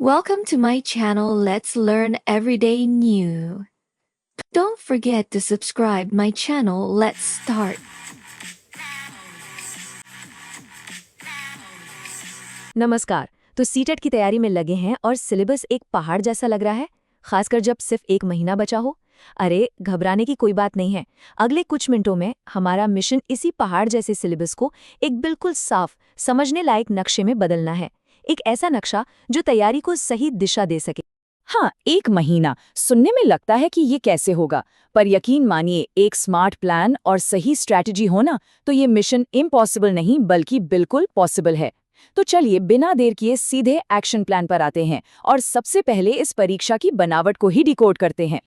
Welcome to my channel. Let's learn everyday new. Don't forget to subscribe my channel. Let's start. नमस्कार। तो CTET की तैयारी में लगे हैं और सिलेबस एक पहाड़ जैसा लग रहा है, खासकर जब सिर्फ 1 महीना बचा हो। अरे घबराने की कोई बात नहीं है। अगले कुछ मिनटों में हमारा मिशन इसी पहाड़ जैसे सिलेबस को एक बिल्कुल साफ, समझने लायक नक्शे में बदलना है। एक ऐसा नक्शा जो तैयारी को सही दिशा दे सके। हाँ, 1 महीना सुनने में लगता है कि ये कैसे होगा, पर यकीन मानिए एक स्मार्ट प्लान और सही स्ट्रैटेजी हो ना, तो ये मिशन इम्पॉसिबल नहीं बल्कि बिल्कुल पॉसिबल है। तो चलिए बिना देर किए सीधे एक्शन प्लान पर आते हैं और सबसे पहले इस परीक्षा की बनावट को ही डिकोड करते हैं।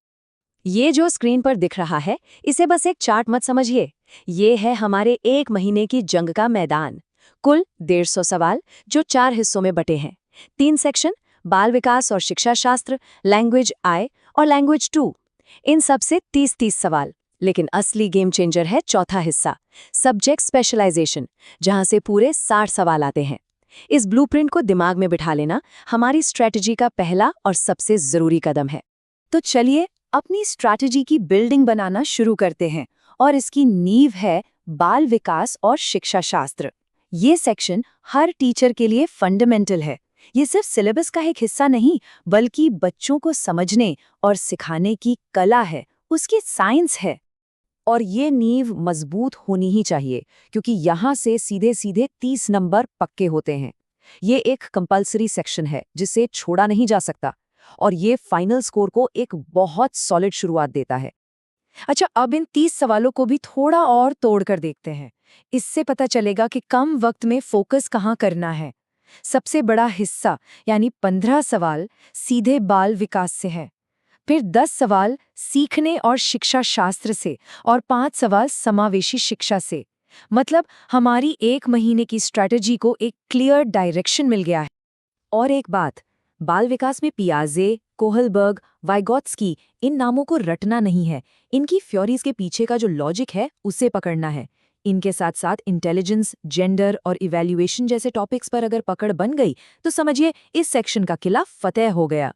ये जो स्क्रीन पर दिख रहा है, इसे बस एक चार्ट मत समझिए। ये है हमारे 1 महीने की जंग का मैदान। कुल 150 सवाल जो 4 हिस्सों में बटे हैं। 3 सेक्शन, बाल विकास और शिक्षा शास्त्र, लैंग्वेज आई और लैंग्वेज 2। इन सब से 30-30 सवाल। लेकिन असली गेम चेंजर है चौथा हिस्सा, सब्जेक्ट स्पेशलाइजेशन, जहां से पूरे 60 सवाल आते हैं। इस ब्लूप्रिंट को दिमाग में बिठा लेना हमारी स्ट्रैटेजी का पहला और सबसे जरूरी कदम है। तो चलिए अपनी स्ट्रैटेजी की बिल्डिंग बनाना शुरू करते हैं और इसकी नींव है बाल विकास और शिक्षा शास्त्र। ये सेक्शन हर टीचर के लिए फंडामेंटल है। ये सिर्फ सिलेबस का एक हिस्सा नहीं, बल्कि बच्चों को समझने और सिखाने की कला है, उसकी साइंस है। और ये नींव मजबूत होनी ही चाहिए, क्योंकि यहाँ से सीधे सीधे 30 नंबर पक्के होते हैं। ये एक कंपल्सरी सेक्शन है जिसे छोड़ा नहीं जा सकता, और ये फाइनल स्कोर को एक बहुत सॉलिड शुरुआत देता है। अच्छा, अब इन 30 सवालों को भी थोड़ा और तोड़कर देखते हैं। इससे पता चलेगा कि कम वक्त में फोकस कहाँ करना है। सबसे बड़ा हिस्सा यानी 15 सवाल सीधे बाल विकास से है, फिर 10 सवाल सीखने और शिक्षा शास्त्र से, और 5 सवाल समावेशी शिक्षा से। मतलब हमारी 1 महीने की स्ट्रैटेजी को एक क्लियर डायरेक्शन मिल गया है। और एक बात, बाल विकास में पियाजे, कोहलबर्ग, वाइगोत्स्की, इन नामों को रटना नहीं है। इनकी थ्योरीज के पीछे का जो लॉजिक है उसे पकड़ना है। इनके साथ साथ इंटेलिजेंस, जेंडर और इवैल्यूएशन जैसे टॉपिक्स पर अगर पकड़ बन गई तो समझिए इस सेक्शन का किला फतेह हो गया।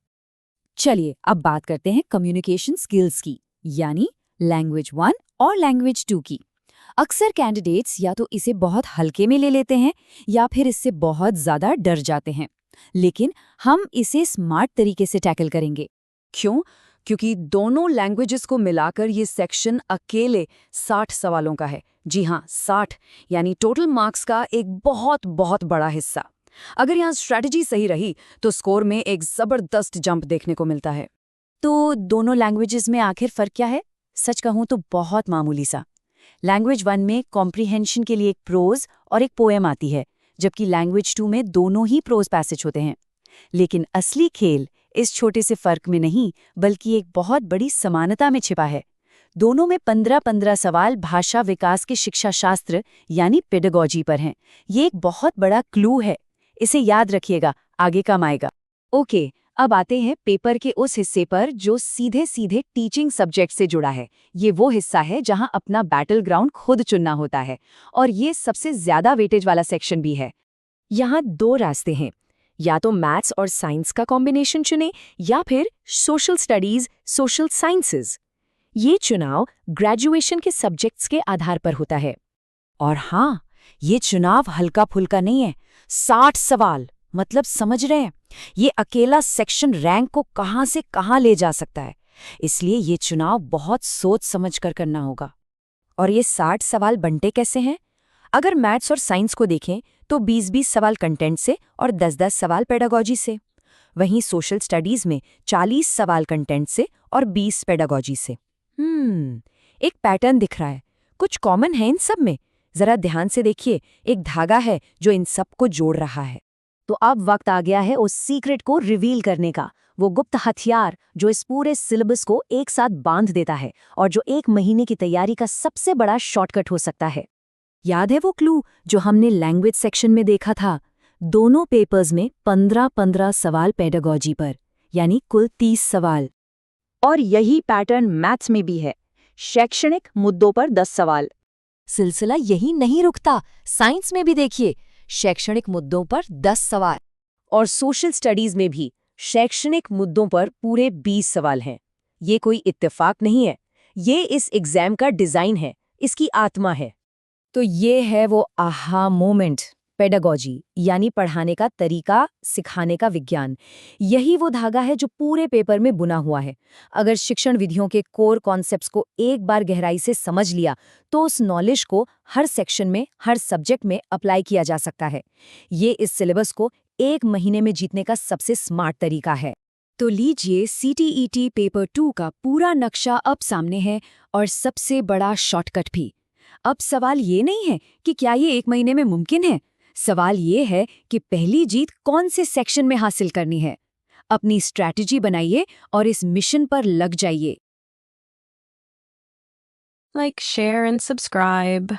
चलिए अब बात करते हैं कम्युनिकेशन स्किल्स की, यानी लैंग्वेज 1 और लैंग्वेज 2 की। अक्सर कैंडिडेट्स या तो इसे बहुत हल्के में ले लेते हैं या फिर इससे बहुत ज्यादा डर जाते हैं, लेकिन हम इसे स्मार्ट तरीके से टैकल करेंगे। क्यों? क्योंकि दोनों लैंग्वेजेस को मिलाकर ये सेक्शन अकेले 60 सवालों का है। जी हाँ, 60, यानी टोटल मार्क्स का एक बहुत बहुत बड़ा हिस्सा। अगर यहाँ स्ट्रैटेजी सही रही तो स्कोर में एक जबरदस्त जंप देखने को मिलता है। तो दोनों लैंग्वेजेस में आखिर फर्क क्या है? सच कहूँ तो बहुत मामूली सा। लैंग्वेज 1 में कॉम्प्रिहेंशन के लिए एक प्रोज और एक पोएम आती है, जबकि लैंग्वेज 2 में दोनों ही प्रोज पैसेज होते हैं। लेकिन असली खेल इस छोटे से फर्क में नहीं, बल्कि एक बहुत बड़ी समानता में छिपा है। दोनों में 15-15 सवाल भाषा विकास के शिक्षा शास्त्र यानी पेडागोजी पर हैं। ये एक बहुत बड़ा क्लू है, इसे याद रखिएगा, आगे काम आएगा। ओके, अब आते हैं पेपर के उस हिस्से पर जो सीधे सीधे टीचिंग सब्जेक्ट से जुड़ा है। ये वो हिस्सा है जहां अपना बैटल ग्राउंड खुद चुनना होता है, और ये सबसे ज्यादा वेटेज वाला सेक्शन भी है। यहाँ 2 रास्ते हैं, या तो मैथ्स और साइंस का कॉम्बिनेशन चुनें या फिर सोशल स्टडीज, सोशल साइंसेज। ये चुनाव ग्रेजुएशन के सब्जेक्ट्स के आधार पर होता है। और हाँ, ये चुनाव हल्का फुल्का नहीं है। 60 सवाल, मतलब समझ रहे हैं, ये अकेला सेक्शन रैंक को कहां से कहां ले जा सकता है। इसलिए ये चुनाव बहुत सोच समझ कर करना होगा। और ये 60 सवाल बंटे कैसे हैं? अगर मैथ्स और साइंस को देखें तो 20-20 सवाल कंटेंट से और 10-10 सवाल पेडागोजी से। वहीं सोशल स्टडीज में 40 सवाल कंटेंट से और 20 पेडागोजी से। एक पैटर्न दिख रहा है, कुछ कॉमन है इन सब में। जरा ध्यान से देखिए, एक धागा है जो इन सबको जोड़ रहा है। तो अब वक्त आ गया है उस सीक्रेट को रिवील करने का, वो गुप्त हथियार जो इस पूरे सिलेबस को एक साथ बांध देता है और जो 1 महीने की तैयारी का सबसे बड़ा शॉर्टकट हो सकता है। याद है वो क्लू जो हमने लैंग्वेज सेक्शन में देखा था? दोनों पेपर्स में 15-15 सवाल पेडागोजी पर, यानी कुल 30 सवाल। और यही पैटर्न मैथ्स में भी है, शैक्षणिक मुद्दों पर 10 सवाल। सिलसिला यही नहीं रुकता, साइंस में भी देखिए, शैक्षणिक मुद्दों पर 10 सवाल। और सोशल स्टडीज में भी शैक्षणिक मुद्दों पर पूरे 20 सवाल हैं। ये कोई इत्तेफाक नहीं है, ये इस एग्जाम का डिजाइन है, इसकी आत्मा है। तो ये है वो आहा मोमेंट, पेडागोजी, यानी पढ़ाने का तरीका, सिखाने का विज्ञान। यही वो धागा है जो पूरे पेपर में बुना हुआ है। अगर शिक्षण विधियों के कोर कॉन्सेप्ट्स को एक बार गहराई से समझ लिया, तो उस नॉलेज को हर सेक्शन में, हर सब्जेक्ट में अप्लाई किया जा सकता है। ये इस सिलेबस को 1 महीने में जीतने का सबसे स्मार्ट तरीका है। तो लीजिए, CTET पेपर 2 का पूरा नक्शा अब सामने है, और सबसे बड़ा शॉर्टकट भी। अब सवाल ये नहीं है कि क्या ये 1 महीने में मुमकिन है। सवाल ये है कि पहली जीत कौन से सेक्शन में हासिल करनी है। अपनी स्ट्रैटेजी बनाइए और इस मिशन पर लग जाइए। Like, share, and subscribe.